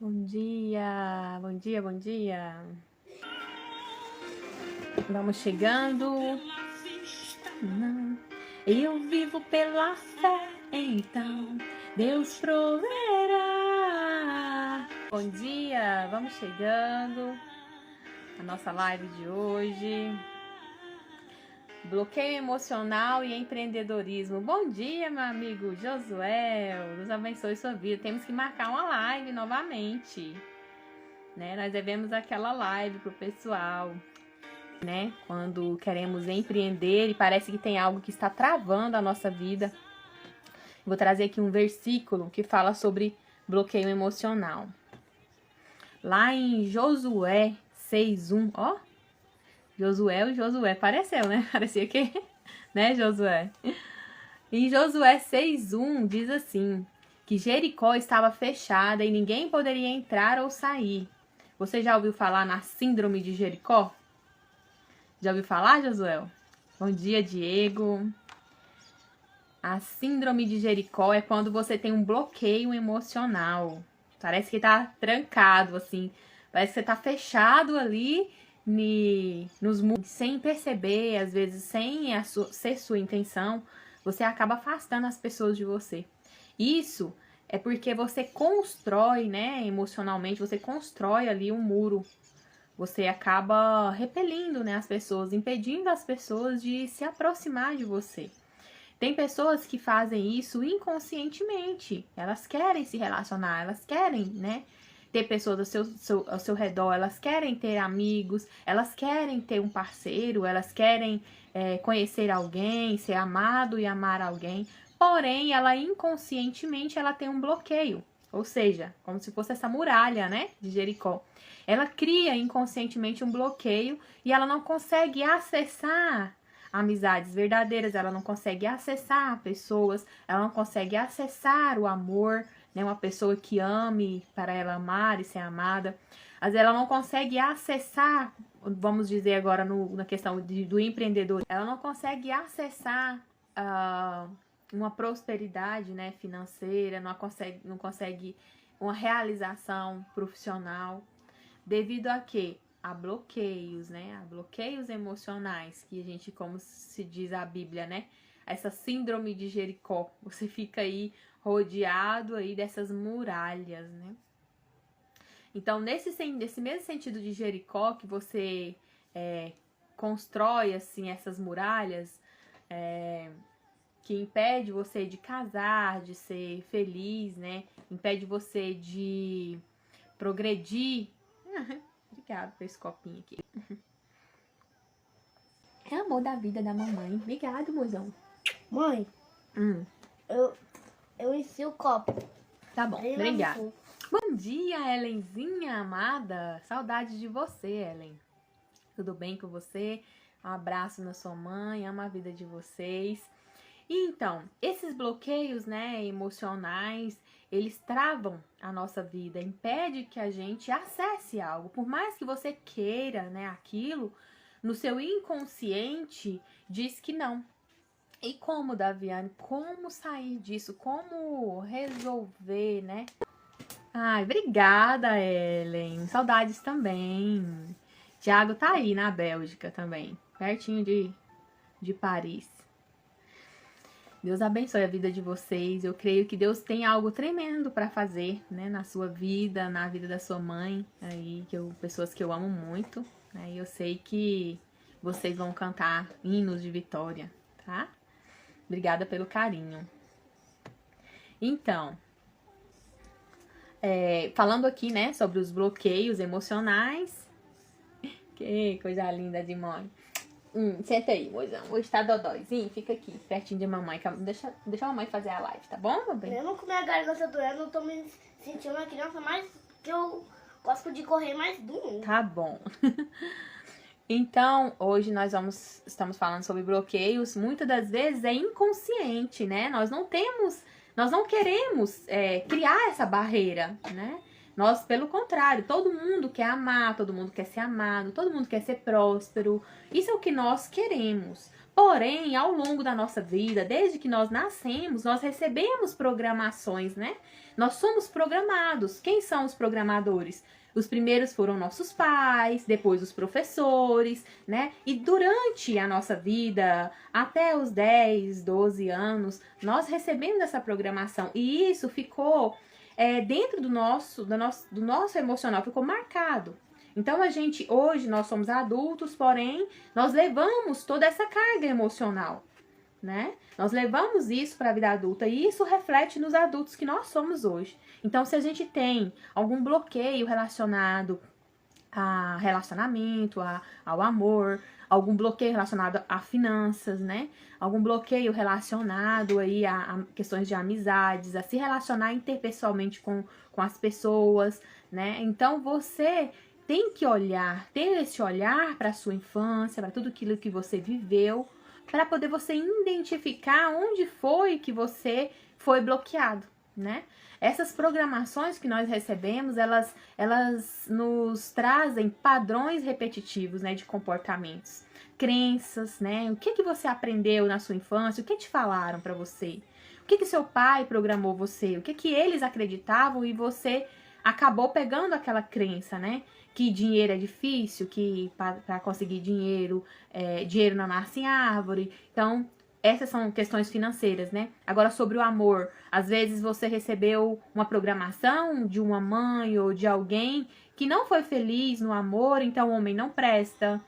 Bom dia, bom dia, bom dia. Vamos chegando. Eu vivo pela fé, então Deus proverá. Bom dia, vamos chegando. A nossa live de hoje. Bloqueio emocional e empreendedorismo. Bom dia, meu amigo Josué. Deus abençoe sua vida. Temos que marcar uma live novamente, né? Nós devemos aquela live pro pessoal, né? Quando queremos empreender e parece que tem algo que está travando a nossa vida. Vou trazer aqui um versículo que fala sobre bloqueio emocional. Lá em Josué 6:1, ó. Josué apareceu, né? Parecia que, né, Josué? Em Josué 6:1 diz assim, que Jericó estava fechada e ninguém poderia entrar ou sair. Você já ouviu falar na síndrome de Jericó? Já ouviu falar, Josué? Bom dia, Diego. A síndrome de Jericó é quando você tem um bloqueio emocional. Parece que tá trancado, assim. Parece que você tá fechado ali nos muros, sem perceber, às vezes sem ser sua intenção, você acaba afastando as pessoas de você. Isso é porque você constrói, né, emocionalmente, você constrói ali um muro. Você acaba repelindo, né, as pessoas, impedindo as pessoas de se aproximar de você. Tem pessoas que fazem isso inconscientemente. Elas querem se relacionar, elas querem, né, ter pessoas ao seu redor, elas querem ter amigos, elas querem ter um parceiro, elas querem conhecer alguém, ser amado e amar alguém. Porém, ela inconscientemente ela tem um bloqueio. Ou seja, como se fosse essa muralha, né, de Jericó. Ela cria inconscientemente um bloqueio e ela não consegue acessar amizades verdadeiras, ela não consegue acessar pessoas, ela não consegue acessar o amor, né? Uma pessoa que ame para ela amar e ser amada. Às vezes ela não consegue acessar, vamos dizer agora na questão do empreendedor, ela não consegue acessar uma prosperidade, né, financeira, não consegue uma realização profissional, devido a quê? A bloqueios, né? A bloqueios emocionais, que a gente, como se diz a Bíblia, né? Essa síndrome de Jericó. Você fica aí rodeado aí dessas muralhas, né? Então, nesse mesmo sentido de Jericó, que você constrói, assim, essas muralhas, que impede você de casar, de ser feliz, né? Impede você de progredir. Obrigada por esse copinho aqui. É amor da vida da mamãe. Obrigado, mozão. Mãe, eu enchi o copo. Tá bom, obrigada. Bom dia, Helenzinha amada. Saudade de você, Helen. Tudo bem com você? Um abraço na sua mãe, amo a vida de vocês. E então, esses bloqueios, né, emocionais, eles travam a nossa vida, impede que a gente acesse algo. Por mais que você queira, né, aquilo, no seu inconsciente diz que não. E como, Daviane, como sair disso? Como resolver, né? Ai, obrigada, Ellen. Saudades também. Tiago tá aí na Bélgica também, pertinho de Paris. Deus abençoe a vida de vocês. Eu creio que Deus tem algo tremendo para fazer, né, na sua vida, na vida da sua mãe, aí pessoas que eu amo muito, né? E eu sei que vocês vão cantar hinos de vitória, tá? Obrigada pelo carinho. Então, falando aqui, né, sobre os bloqueios emocionais. Que coisa linda de mãe. Senta aí, mozão. Hoje tá dodóizinho, fica aqui, pertinho de mamãe. Deixa a mamãe fazer a live, tá bom, meu bem? Mesmo com minha garganta doendo, eu tô me sentindo uma criança mais que eu gosto de correr mais do mundo. Tá bom. Então, hoje nós estamos falando sobre bloqueios. Muitas das vezes é inconsciente, né? Nós não queremos criar essa barreira, né? Nós, pelo contrário, todo mundo quer amar, todo mundo quer ser amado, todo mundo quer ser próspero. Isso é o que nós queremos. Porém, ao longo da nossa vida, desde que nós nascemos, nós recebemos programações, né? Nós somos programados. Quem são os programadores? Os primeiros foram nossos pais, depois os professores, né? E durante a nossa vida, até os 10, 12 anos, nós recebemos essa programação. E isso ficou dentro do nosso emocional, ficou marcado. Então, hoje, nós somos adultos, porém, nós levamos toda essa carga emocional, né? Nós levamos isso para a vida adulta e isso reflete nos adultos que nós somos hoje. Então, se a gente tem algum bloqueio relacionado a relacionamento, ao amor, algum bloqueio relacionado a finanças, né? Algum bloqueio relacionado aí a questões de amizades, a se relacionar interpessoalmente com as pessoas, né? Então, você tem que ter esse olhar para a sua infância, para tudo aquilo que você viveu, para poder você identificar onde foi que você foi bloqueado, né? Essas programações que nós recebemos, elas nos trazem padrões repetitivos, né, de comportamentos, crenças, né? O que você aprendeu na sua infância? O que te falaram para você? O que seu pai programou você? O que eles acreditavam e você acabou pegando aquela crença, né? Que dinheiro é difícil, que para conseguir dinheiro não nasce em árvore. Então, essas são questões financeiras, né? Agora, sobre o amor. Às vezes você recebeu uma programação de uma mãe ou de alguém que não foi feliz no amor, então o homem não presta.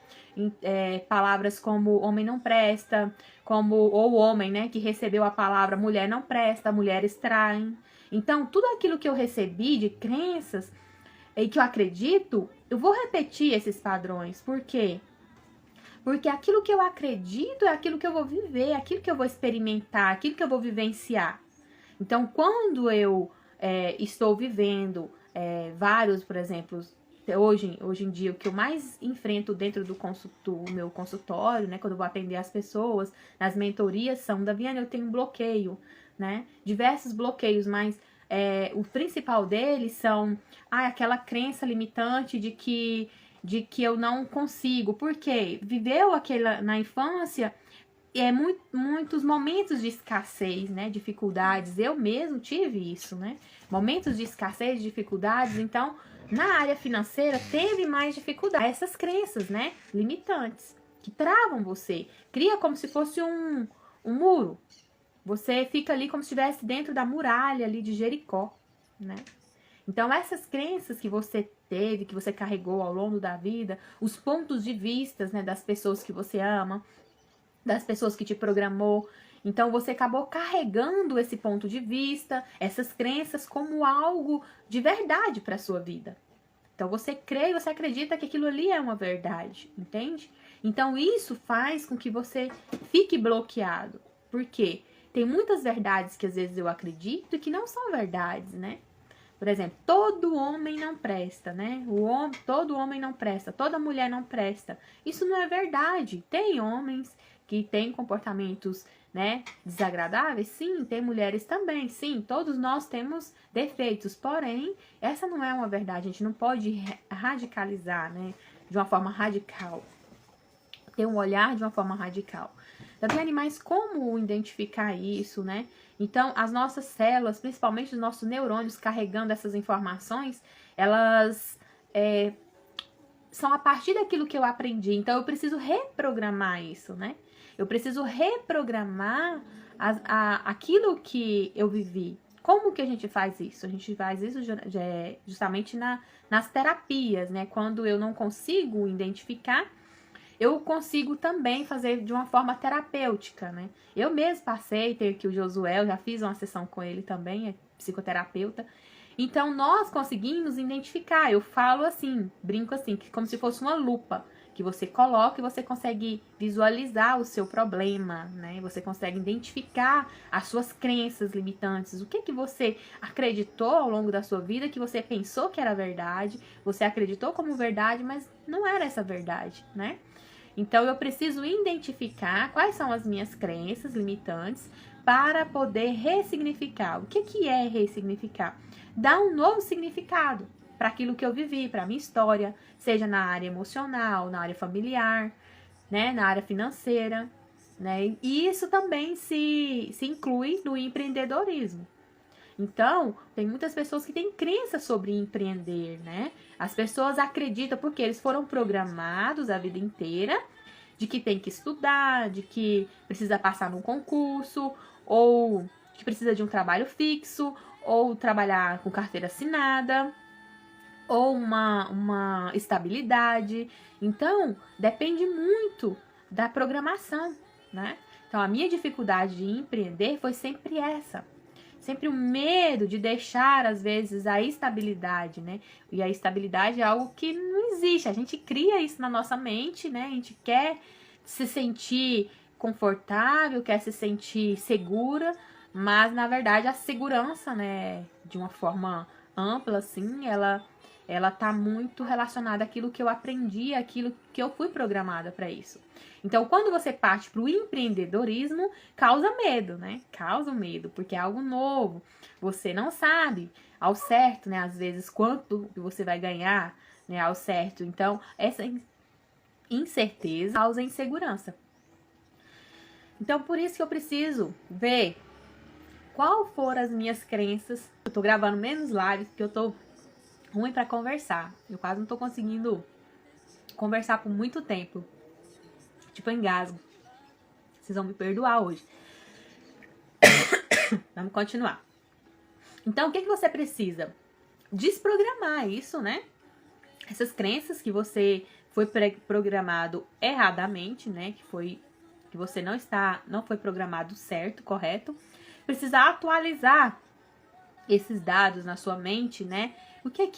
Palavras como homem não presta, ou o homem, né, que recebeu a palavra mulher não presta, mulheres traem. Então, tudo aquilo que eu recebi de crenças e que eu acredito, eu vou repetir esses padrões. Por quê? Porque aquilo que eu acredito é aquilo que eu vou viver, aquilo que eu vou experimentar, aquilo que eu vou vivenciar. Então, quando eu estou vivendo vários, por exemplo, hoje em dia, o que eu mais enfrento dentro do meu consultório, né, quando eu vou atender as pessoas, nas mentorias, são, Daviane, eu tenho um bloqueio, né? Diversos bloqueios, mas o principal deles são aquela crença limitante de que eu não consigo. Por quê? Viveu na infância muitos momentos de escassez, né? Dificuldades. Eu mesmo tive isso, né? Momentos de escassez, dificuldades. Então, na área financeira, teve mais dificuldade. Essas crenças, né? Limitantes, que travam você. Cria como se fosse um muro. Você fica ali como se estivesse dentro da muralha ali de Jericó, né? Então, essas crenças que você teve, que você carregou ao longo da vida, os pontos de vista, né, das pessoas que você ama, das pessoas que te programou. Então, você acabou carregando esse ponto de vista, essas crenças como algo de verdade para a sua vida. Então, você crê e você acredita que aquilo ali é uma verdade, entende? Então, isso faz com que você fique bloqueado. Por quê? Tem muitas verdades que às vezes eu acredito e que não são verdades, né? Por exemplo, todo homem não presta, né? Todo homem não presta, toda mulher não presta. Isso não é verdade. Tem homens que têm comportamentos, né, desagradáveis? Sim, tem mulheres também. Sim, todos nós temos defeitos. Porém, essa não é uma verdade. A gente não pode radicalizar, né? De uma forma radical. Ter um olhar de uma forma radical. Daviane, mas como identificar isso, né? Então, as nossas células, principalmente os nossos neurônios carregando essas informações, elas são a partir daquilo que eu aprendi. Então, eu preciso reprogramar isso, né? Eu preciso reprogramar aquilo que eu vivi. Como que a gente faz isso? A gente faz isso justamente nas terapias, né? Quando eu não consigo identificar, eu consigo também fazer de uma forma terapêutica, né? Eu mesmo tem aqui o Josué, já fiz uma sessão com ele também, é psicoterapeuta. Então, nós conseguimos identificar, eu falo assim, brinco assim, como se fosse uma lupa, que você coloca e você consegue visualizar o seu problema, né? Você consegue identificar as suas crenças limitantes, o que você acreditou ao longo da sua vida, que você pensou que era verdade, você acreditou como verdade, mas não era essa verdade, né? Então, eu preciso identificar quais são as minhas crenças limitantes para poder ressignificar. O que é ressignificar? Dar um novo significado para aquilo que eu vivi, para a minha história, seja na área emocional, na área familiar, né, na área financeira. né? E isso também se inclui no empreendedorismo. Então, tem muitas pessoas que têm crença sobre empreender, né? As pessoas acreditam porque eles foram programados a vida inteira de que tem que estudar, de que precisa passar num concurso, ou que precisa de um trabalho fixo, ou trabalhar com carteira assinada, ou uma estabilidade. Então, depende muito da programação, né? Então, a minha dificuldade de empreender foi sempre essa. Sempre o medo de deixar, às vezes, a estabilidade, né? E a estabilidade é algo que não existe. A gente cria isso na nossa mente, né? A gente quer se sentir confortável, quer se sentir segura, mas, na verdade, a segurança, né? De uma forma ampla, assim, ela tá muito relacionada àquilo que eu aprendi, àquilo que eu fui programada para isso. Então, quando você parte para o empreendedorismo, causa medo, né? Causa medo, porque é algo novo. Você não sabe ao certo, né? Às vezes, quanto você vai ganhar, né? Ao certo. Então, essa incerteza causa insegurança. Então, por isso que eu preciso ver qual foram as minhas crenças. Eu tô gravando menos lives, porque eu tô ruim para conversar. Eu quase não tô conseguindo conversar por muito tempo. Tipo, engasgo. Vocês vão me perdoar hoje. Vamos continuar. Então, o que você precisa? Desprogramar isso, né? Essas crenças que você foi programado erradamente, né? Que você não foi programado certo, correto. Precisa atualizar esses dados na sua mente, né? O que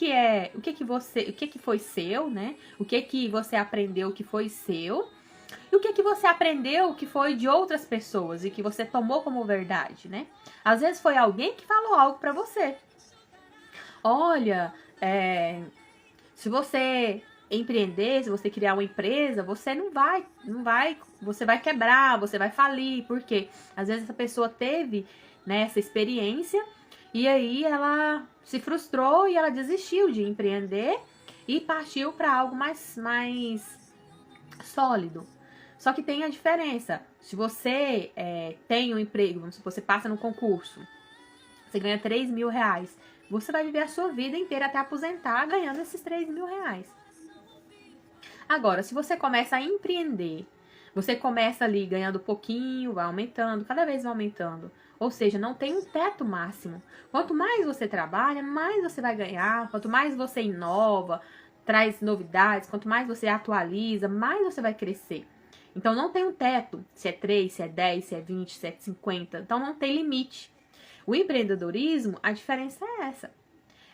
foi seu, né? O que você aprendeu que foi seu? E o que você aprendeu que foi de outras pessoas e que você tomou como verdade, né? Às vezes foi alguém que falou algo pra você. Olha, se você empreender, se você criar uma empresa, você você vai quebrar, você vai falir. Por quê? Às vezes essa pessoa teve, né, essa experiência e aí ela se frustrou e ela desistiu de empreender e partiu para algo mais sólido. Só que tem a diferença. Se você tem um emprego, vamos supor, você passa no concurso, você ganha 3 mil reais. Você vai viver a sua vida inteira até aposentar ganhando esses 3 mil reais. Agora, se você começa a empreender, você começa ali ganhando pouquinho, vai aumentando, cada vez vai aumentando. Ou seja, não tem um teto máximo. Quanto mais você trabalha, mais você vai ganhar. Quanto mais você inova, traz novidades, quanto mais você atualiza, mais você vai crescer. Então, não tem um teto, se é 3, se é 10, se é 20, se é 50. Então, não tem limite. O empreendedorismo, a diferença é essa.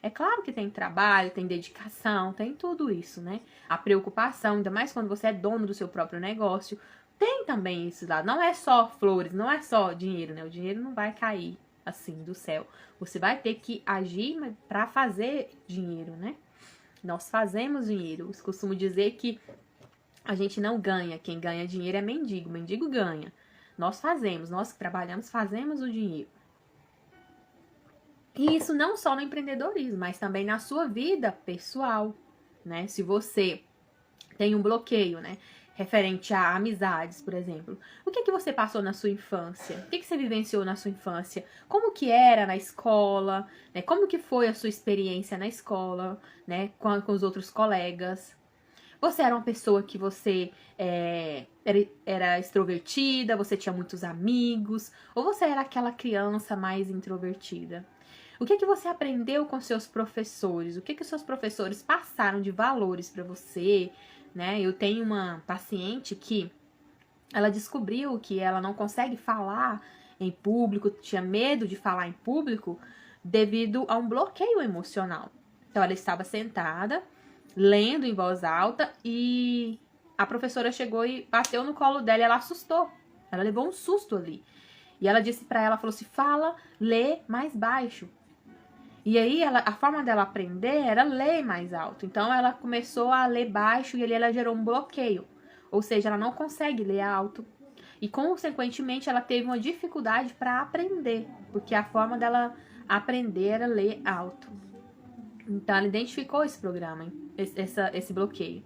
É claro que tem trabalho, tem dedicação, tem tudo isso, né? A preocupação, ainda mais quando você é dono do seu próprio negócio, tem também isso lá. Não é só flores, não é só dinheiro, né? O dinheiro não vai cair assim do céu. Você vai ter que agir para fazer dinheiro, né? Nós fazemos dinheiro. Eu costumo dizer que a gente não ganha. Quem ganha dinheiro é mendigo. Mendigo ganha. Nós que trabalhamos, fazemos o dinheiro. E isso não só no empreendedorismo, mas também na sua vida pessoal, né? Se você tem um bloqueio, né? Referente a amizades, por exemplo. O que você passou na sua infância? O que você vivenciou na sua infância? Como que era na escola? Né? Como que foi a sua experiência na escola, né? Com os outros colegas? Você era uma pessoa que você era extrovertida, você tinha muitos amigos? Ou você era aquela criança mais introvertida? O que você aprendeu com seus professores? O que os seus professores passaram de valores para você? Né? Eu tenho uma paciente que ela descobriu que ela não consegue falar em público, tinha medo de falar em público devido a um bloqueio emocional. Então, ela estava sentada, lendo em voz alta e a professora chegou e bateu no colo dela e ela assustou. Ela levou um susto ali. E ela disse para ela, falou assim, fala, lê mais baixo. E aí, a forma dela aprender era ler mais alto. Então, ela começou a ler baixo e ali ela gerou um bloqueio. Ou seja, ela não consegue ler alto. E, consequentemente, ela teve uma dificuldade para aprender. Porque a forma dela aprender era ler alto. Então, ela identificou esse programa, esse bloqueio.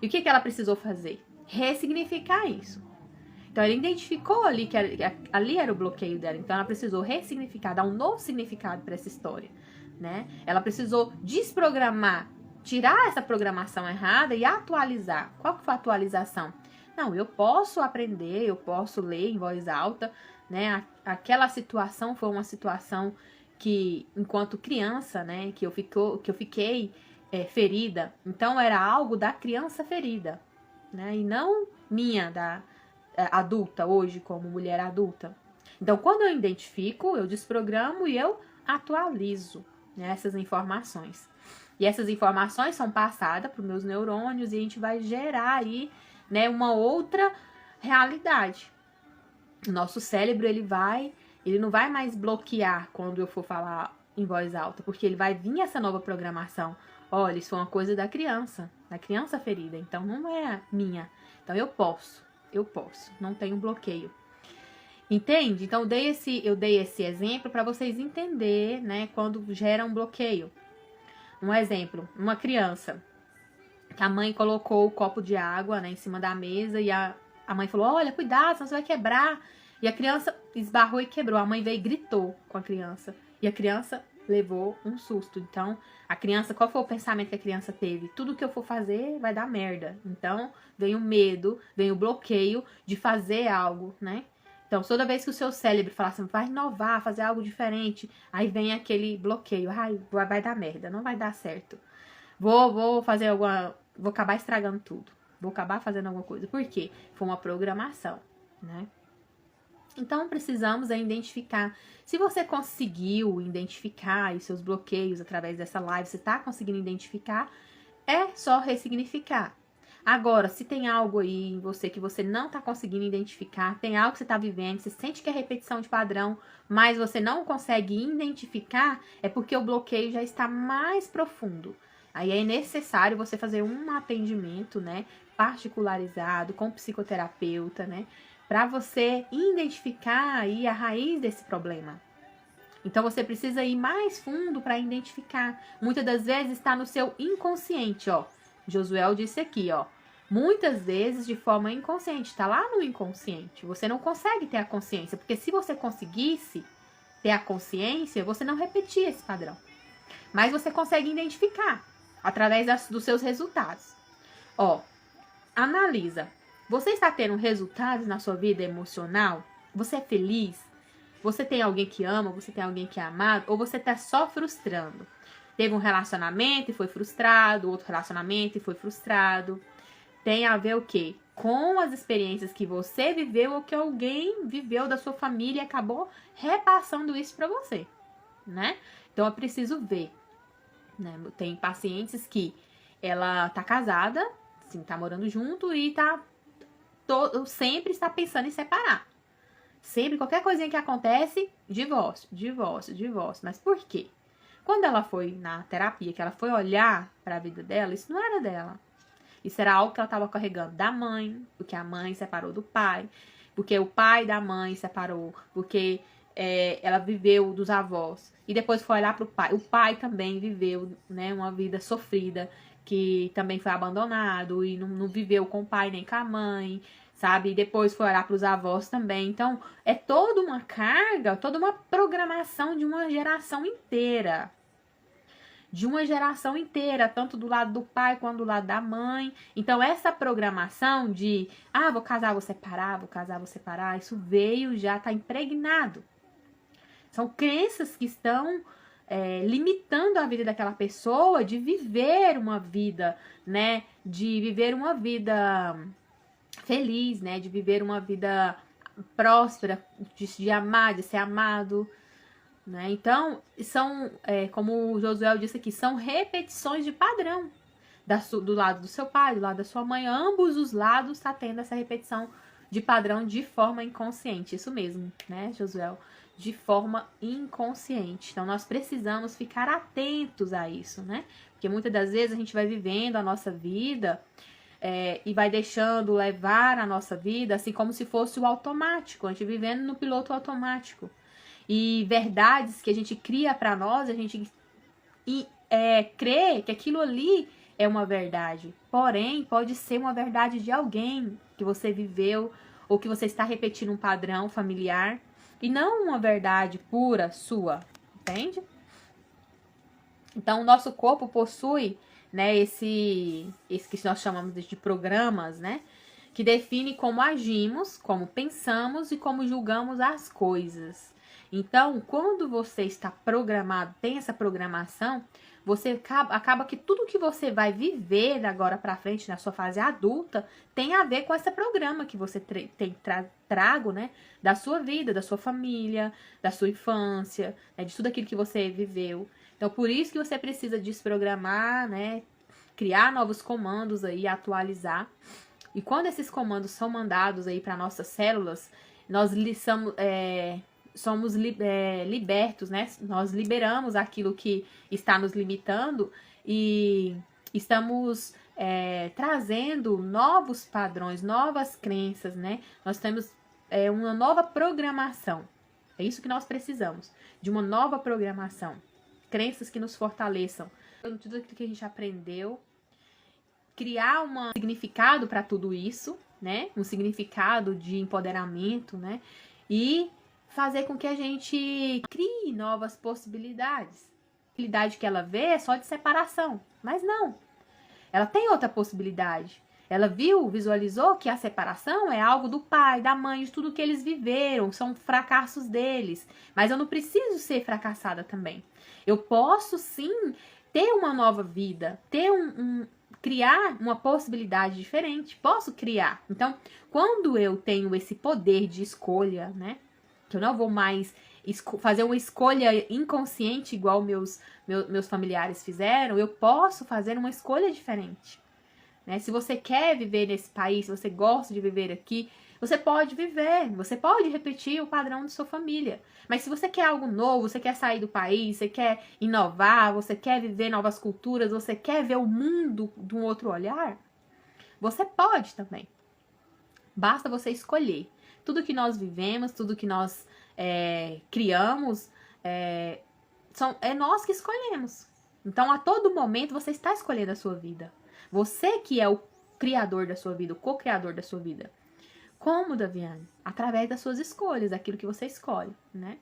E o que ela precisou fazer? Ressignificar isso. Então, ela identificou ali que ali era o bloqueio dela. Então, ela precisou ressignificar, dar um novo significado para essa história, né? Ela precisou desprogramar, tirar essa programação errada e atualizar. Qual que foi a atualização? Não, eu posso aprender, eu posso ler em voz alta, né? Aquela situação foi uma situação que, enquanto criança, né? Que eu fiquei ferida. Então, era algo da criança ferida, né? E não minha, adulta, hoje, como mulher adulta. Então, quando eu identifico, eu desprogramo e eu atualizo, né, essas informações. E essas informações são passadas para os meus neurônios e a gente vai gerar aí, né, uma outra realidade. O nosso cérebro, ele não vai mais bloquear quando eu for falar em voz alta, porque ele vai vir essa nova programação. Olha, isso foi uma coisa da criança ferida, então não é minha. Então eu posso, não tenho bloqueio. Entende? Então eu dei esse exemplo para vocês entenderem, né, quando gera um bloqueio. Um exemplo, uma criança, que a mãe colocou o copo de água, né, em cima da mesa e a mãe falou, olha, cuidado, senão você vai quebrar. E a criança esbarrou e quebrou. A mãe veio e gritou com a criança. E a criança levou um susto. Então, a criança, qual foi o pensamento que a criança teve? Tudo que eu for fazer vai dar merda. Então, vem o medo, vem o bloqueio de fazer algo, né? Então, toda vez que o seu cérebro fala assim, vai inovar, fazer algo diferente, aí vem aquele bloqueio. Ai, vai dar merda, não vai dar certo. Vou fazer vou acabar estragando tudo. Vou acabar fazendo alguma coisa. Por quê? Foi uma programação, né? Então, precisamos identificar. Se você conseguiu identificar os seus bloqueios através dessa live, você está conseguindo identificar, é só ressignificar. Agora, se tem algo aí em você que você não está conseguindo identificar, tem algo que você está vivendo, você sente que é repetição de padrão, mas você não consegue identificar, é porque o bloqueio já está mais profundo. Aí é necessário você fazer um atendimento, né, particularizado, com psicoterapeuta, né, para você identificar aí a raiz desse problema. Então, você precisa ir mais fundo para identificar. Muitas das vezes está no seu inconsciente, ó. Josuel disse aqui, ó. Muitas vezes de forma inconsciente. Está lá no inconsciente. Você não consegue ter a consciência. Porque se você conseguisse ter a consciência, você não repetia esse padrão. Mas você consegue identificar através dos seus resultados. Ó, analisa. Você está tendo resultados na sua vida emocional? Você é feliz? Você tem alguém que ama? Você tem alguém que é amado? Ou você está só frustrando? Teve um relacionamento e foi frustrado, outro relacionamento e foi frustrado. Tem a ver o quê? Com as experiências que você viveu ou que alguém viveu da sua família e acabou repassando isso para você, né? Então, eu preciso ver, né? Tem pacientes que ela tá casada, assim, tá morando junto e sempre está pensando em separar. Sempre, qualquer coisinha que acontece, divórcio. Mas por quê? Quando ela foi na terapia, que ela foi olhar para a vida dela, isso não era dela. Isso era algo que ela estava carregando da mãe, porque a mãe separou do pai, porque o pai da mãe separou, porque ela viveu dos avós. E depois foi olhar para o pai. O pai também viveu, né, uma vida sofrida, que também foi abandonado e não viveu com o pai nem com a mãe, sabe? E depois foi olhar para os avós também. Então, é toda uma carga, toda uma programação de uma geração inteira. Tanto do lado do pai quanto do lado da mãe. Então, essa programação de, vou casar, vou separar, isso veio, já está impregnado. São crenças que estão limitando a vida daquela pessoa de viver uma vida, né? De viver uma vida feliz, né? De viver uma vida próspera, de amar, de ser amado, né? Então, são, como o Josuel disse aqui, são repetições de padrão. Do lado do seu pai, do lado da sua mãe, ambos os lados tá tendo essa repetição de padrão de forma inconsciente. Isso mesmo, né, Josuel? De forma inconsciente. Então, nós precisamos ficar atentos a isso, né? Porque muitas das vezes a gente vai vivendo a nossa vida e vai deixando levar a nossa vida assim como se fosse o automático. A gente vivendo no piloto automático. E verdades que a gente cria para nós, a gente crê que aquilo ali é uma verdade. Porém, pode ser uma verdade de alguém que você viveu ou que você está repetindo um padrão familiar e não uma verdade pura sua, entende? Então, o nosso corpo possui, né, esse que nós chamamos de programas, né, que define como agimos, como pensamos e como julgamos as coisas. Então, quando você está programado, tem essa programação, você acaba que tudo que você vai viver da agora para frente na sua fase adulta tem a ver com esse programa que você tem trago, né, da sua vida, da sua família, da sua infância, né, de tudo aquilo que você viveu. Então, por isso que você precisa desprogramar, né, criar novos comandos aí, atualizar. E quando esses comandos são mandados aí para nossas células, nós somos libertos, né? Nós liberamos aquilo que está nos limitando e estamos trazendo novos padrões, novas crenças, né? Nós temos uma nova programação. É isso que nós precisamos, de uma nova programação. Crenças que nos fortaleçam. Tudo aquilo que a gente aprendeu, criar um significado para tudo isso, né? Um significado de empoderamento, né? E fazer com que a gente crie novas possibilidades. A possibilidade que ela vê é só de separação, mas não. Ela tem outra possibilidade. Ela visualizou que a separação é algo do pai, da mãe, de tudo que eles viveram, são fracassos deles. Mas eu não preciso ser fracassada também. Eu posso sim ter uma nova vida, ter criar uma possibilidade diferente. Posso criar. Então, quando eu tenho esse poder de escolha, né? Que eu não vou mais fazer uma escolha inconsciente igual meus familiares fizeram, eu posso fazer uma escolha diferente. Né? Se você quer viver nesse país, se você gosta de viver aqui, você pode viver, você pode repetir o padrão de sua família. Mas se você quer algo novo, você quer sair do país, você quer inovar, você quer viver novas culturas, você quer ver o mundo de um outro olhar, você pode também. Basta você escolher. Tudo que nós vivemos, tudo que nós criamos, é nós que escolhemos. Então, a todo momento, você está escolhendo a sua vida. Você que é o criador da sua vida, o co-criador da sua vida. Como, Daviane? Através das suas escolhas, daquilo que você escolhe, né?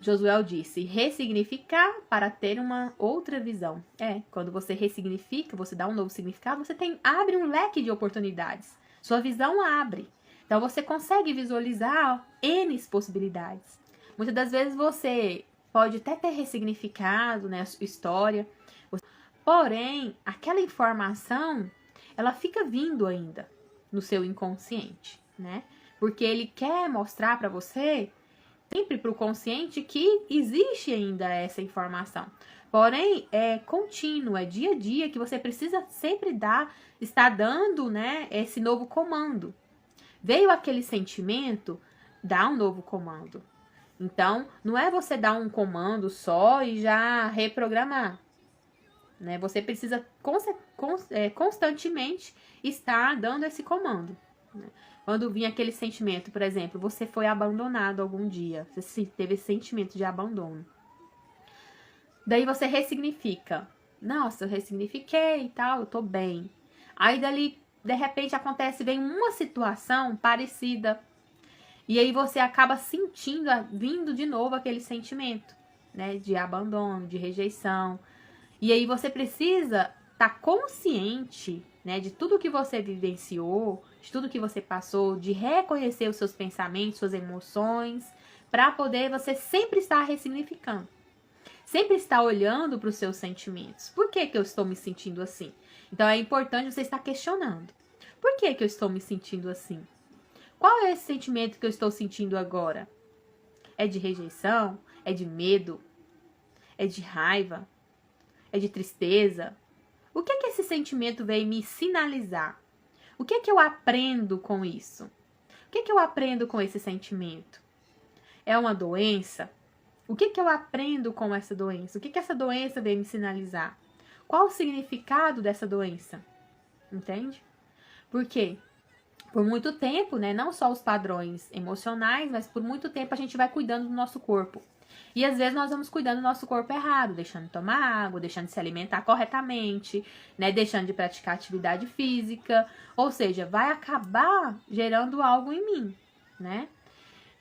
Josuel disse, ressignificar para ter uma outra visão. Quando você ressignifica, você dá um novo significado, você abre um leque de oportunidades. Sua visão abre. Então, você consegue visualizar N possibilidades. Muitas das vezes, você pode até ter ressignificado, né, a sua história. Porém, aquela informação, ela fica vindo ainda no seu inconsciente, né? Porque ele quer mostrar para você, sempre para o consciente, que existe ainda essa informação. Porém, é contínuo, é dia a dia que você precisa sempre estar dando, né, esse novo comando. Veio aquele sentimento, dá um novo comando. Então, não é você dar um comando só e já reprogramar. Né? Você precisa constantemente estar dando esse comando. Né? Quando vinha aquele sentimento, por exemplo, você foi abandonado algum dia, você teve esse sentimento de abandono. Daí você ressignifica. Nossa, eu ressignifiquei e tal, eu tô bem. Aí dali, de repente, vem uma situação parecida. E aí você acaba sentindo, vindo de novo aquele sentimento, né? De abandono, de rejeição. E aí você precisa estar consciente, né, de tudo que você vivenciou, de tudo que você passou, de reconhecer os seus pensamentos, suas emoções, para poder você sempre estar ressignificando. Sempre estar olhando para os seus sentimentos. Por que eu estou me sentindo assim? Então é importante você estar questionando. Por que eu estou me sentindo assim? Qual é esse sentimento que eu estou sentindo agora? É de rejeição? É de medo? É de raiva? É de tristeza? O que esse sentimento veio me sinalizar? O que eu aprendo com isso? O que eu aprendo com esse sentimento? É uma doença? O que eu aprendo com essa doença? O que essa doença veio me sinalizar? Qual o significado dessa doença? Entende? Por quê? Por muito tempo, né? Não só os padrões emocionais, mas por muito tempo a gente vai cuidando do nosso corpo. E às vezes nós vamos cuidando do nosso corpo errado, deixando de tomar água, deixando de se alimentar corretamente, né? Deixando de praticar atividade física. Ou seja, vai acabar gerando algo em mim, né?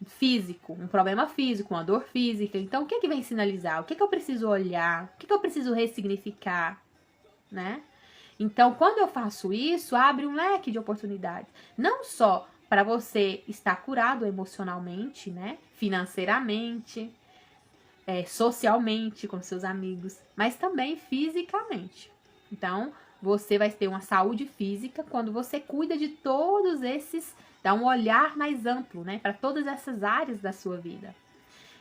Físico, um problema físico, uma dor física. Então, o que que vem sinalizar? O que que eu preciso olhar? O que que eu preciso ressignificar, né? Então, quando eu faço isso, abre um leque de oportunidades. Não só para você estar curado emocionalmente, né? Financeiramente, socialmente com seus amigos, mas também fisicamente. Então, você vai ter uma saúde física quando você cuida de todos esses, dá um olhar mais amplo, né, para todas essas áreas da sua vida.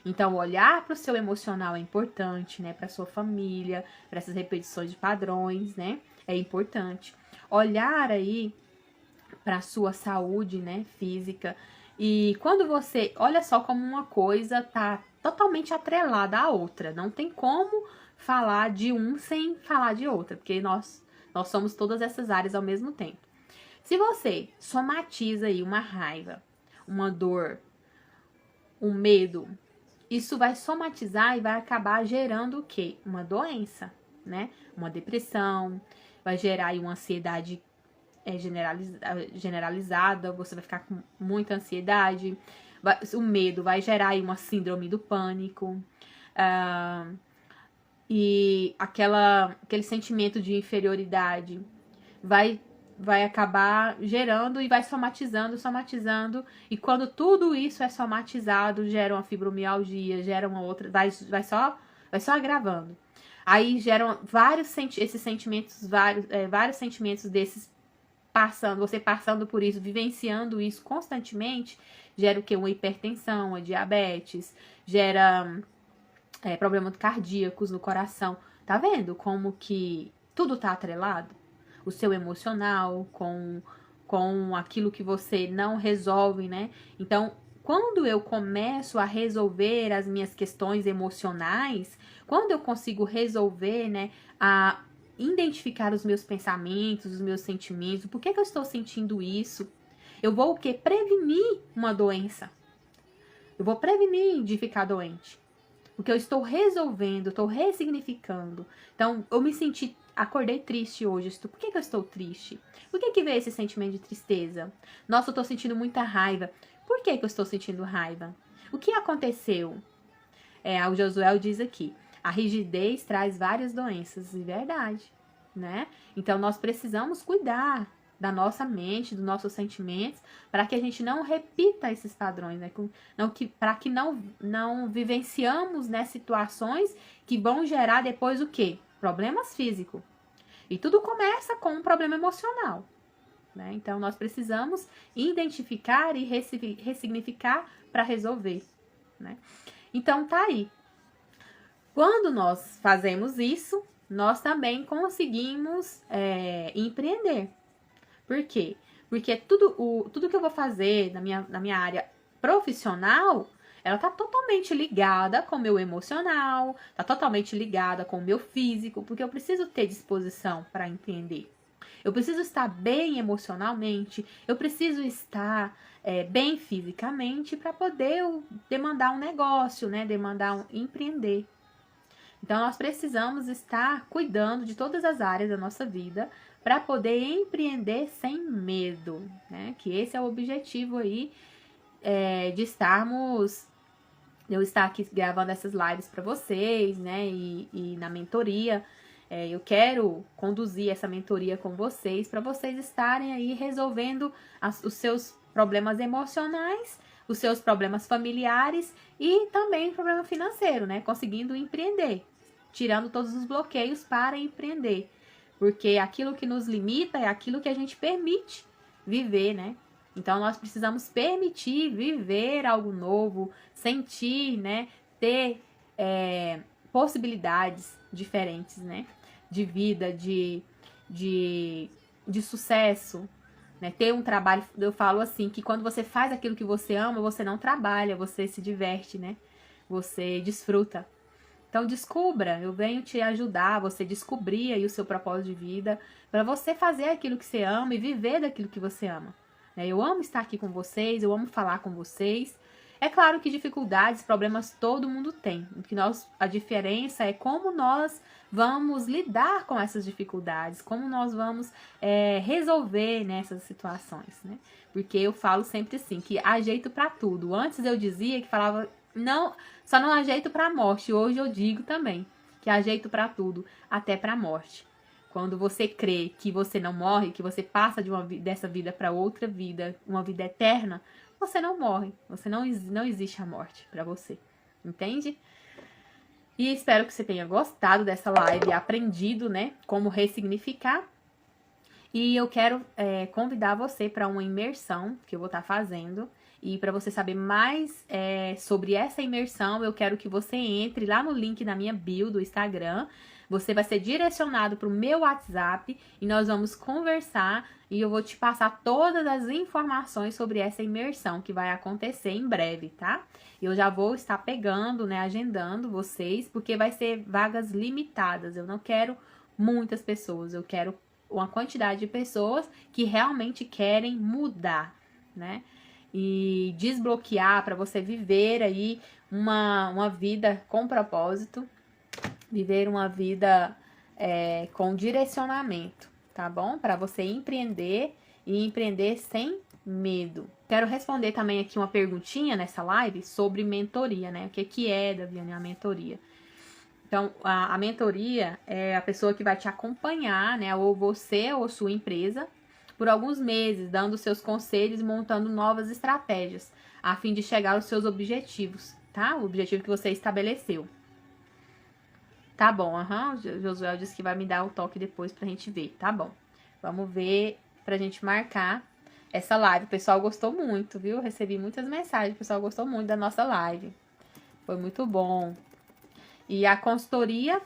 Então, olhar para o seu emocional é importante, né, para sua família, para essas repetições de padrões, né, é importante. Olhar aí para a sua saúde, né, física. E quando você, olha só como uma coisa tá totalmente atrelada à outra. Não tem como falar de um sem falar de outra, porque nós somos todas essas áreas ao mesmo tempo. Se você somatiza aí uma raiva, uma dor, um medo, isso vai somatizar e vai acabar gerando o quê? Uma doença, né? Uma depressão, vai gerar aí uma ansiedade generalizada, você vai ficar com muita ansiedade, o medo vai gerar aí uma síndrome do pânico, e aquele sentimento de inferioridade vai acabar gerando e vai somatizando, e quando tudo isso é somatizado, gera uma fibromialgia, gera uma outra, vai só agravando. Aí geram vários sentimentos desses você passando por isso, vivenciando isso constantemente, gera o quê? Uma hipertensão, uma diabetes, gera problemas cardíacos no coração. Tá vendo como que tudo tá atrelado? O seu emocional com aquilo que você não resolve, né? Então, quando eu começo a resolver as minhas questões emocionais, quando eu consigo resolver, né, a identificar os meus pensamentos, os meus sentimentos, por que eu estou sentindo isso? Eu vou o quê? Prevenir uma doença. Eu vou prevenir de ficar doente. Porque eu estou resolvendo, estou ressignificando. Então, eu acordei triste hoje. Por que eu estou triste? Por que veio esse sentimento de tristeza? Nossa, eu estou sentindo muita raiva. Por que eu estou sentindo raiva? O que aconteceu? O Josué diz aqui, a rigidez traz várias doenças, de verdade, né? Então, nós precisamos cuidar da nossa mente, dos nossos sentimentos, para que a gente não repita esses padrões, né? Para que não vivenciamos, né, situações que vão gerar depois o quê? Problemas físicos. E tudo começa com um problema emocional, né? Então, nós precisamos identificar e ressignificar para resolver, né? Então, tá aí. Quando nós fazemos isso, nós também conseguimos empreender. Por quê? Porque tudo que eu vou fazer na minha área profissional, ela tá totalmente ligada com o meu emocional, tá totalmente ligada com o meu físico, porque eu preciso ter disposição para empreender. Eu preciso estar bem emocionalmente, eu preciso estar bem fisicamente para poder demandar um negócio, né? Empreender. Então, nós precisamos estar cuidando de todas as áreas da nossa vida para poder empreender sem medo, né? Que esse é o objetivo aí de eu estar aqui gravando essas lives para vocês, né? E na mentoria, eu quero conduzir essa mentoria com vocês para vocês estarem aí resolvendo os seus problemas emocionais, os seus problemas familiares e também o problema financeiro, né? Conseguindo empreender, tirando todos os bloqueios para empreender. Porque aquilo que nos limita é aquilo que a gente permite viver, né? Então, nós precisamos permitir viver algo novo, sentir, né? Ter possibilidades diferentes, né? De vida, de sucesso, né? Ter um trabalho, eu falo assim, que quando você faz aquilo que você ama, você não trabalha, você se diverte, né? Você desfruta. Então, descubra, eu venho te ajudar, você descobrir aí o seu propósito de vida, para você fazer aquilo que você ama e viver daquilo que você ama. Eu amo estar aqui com vocês, eu amo falar com vocês, É claro que dificuldades, problemas todo mundo tem. A diferença é como nós vamos lidar com essas dificuldades, como nós vamos resolver nessas situações, né? Porque eu falo sempre assim, que há jeito para tudo. Antes eu dizia que falava, não, só não há jeito para a morte. Hoje eu digo também que há jeito para tudo, até para a morte. Quando você crê que você não morre, que você passa dessa vida para outra vida, uma vida eterna, você não morre. Não existe a morte para você. Entende? E espero que você tenha gostado dessa live, aprendido, né, como ressignificar. E eu quero convidar você para uma imersão que eu vou estar fazendo. E para você saber mais sobre essa imersão, eu quero que você entre lá no link na minha bio do Instagram. Você vai ser direcionado para o meu WhatsApp e nós vamos conversar e eu vou te passar todas as informações sobre essa imersão que vai acontecer em breve, tá? Eu já vou estar pegando, né, agendando vocês, porque vai ser vagas limitadas. Eu não quero muitas pessoas, eu quero uma quantidade de pessoas que realmente querem mudar, né? E desbloquear para você viver aí uma vida com propósito, viver uma vida com direcionamento, tá bom? Para você empreender e empreender sem medo. Quero responder também aqui uma perguntinha nessa live sobre mentoria, né? O que é, Daviane, a mentoria? Então, a mentoria é a pessoa que vai te acompanhar, né? Ou você ou sua empresa, por alguns meses, dando seus conselhos e montando novas estratégias, a fim de chegar aos seus objetivos, tá? O objetivo que você estabeleceu. Tá bom, Josué disse que vai me dar o toque depois pra gente ver, tá bom. Vamos ver pra gente marcar essa live. O pessoal gostou muito, viu? Recebi muitas mensagens, o pessoal gostou muito da nossa live. Foi muito bom. E a consultoria,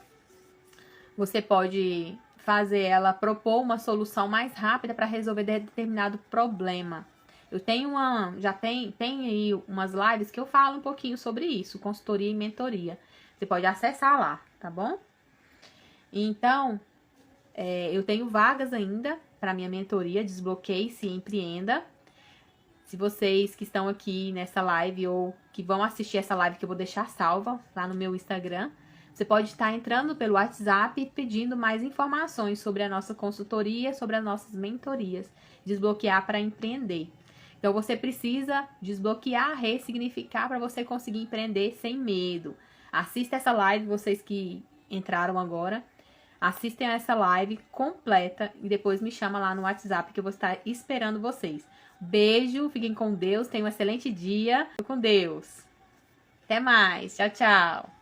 você pode fazer ela, propor uma solução mais rápida para resolver determinado problema. Eu tenho tem aí umas lives que eu falo um pouquinho sobre isso, consultoria e mentoria. Você pode acessar lá, tá bom? Então, eu tenho vagas ainda para minha mentoria, Desbloqueie-se e Empreenda. Se vocês que estão aqui nessa live ou que vão assistir essa live que eu vou deixar salva lá no meu Instagram, você pode estar entrando pelo WhatsApp e pedindo mais informações sobre a nossa consultoria, sobre as nossas mentorias. Desbloquear para empreender. Então, você precisa desbloquear, ressignificar para você conseguir empreender sem medo. Assista essa live, vocês que entraram agora. Assistem a essa live completa e depois me chama lá no WhatsApp que eu vou estar esperando vocês. Beijo, fiquem com Deus, tenham um excelente dia. Com Deus. Até mais. Tchau, tchau.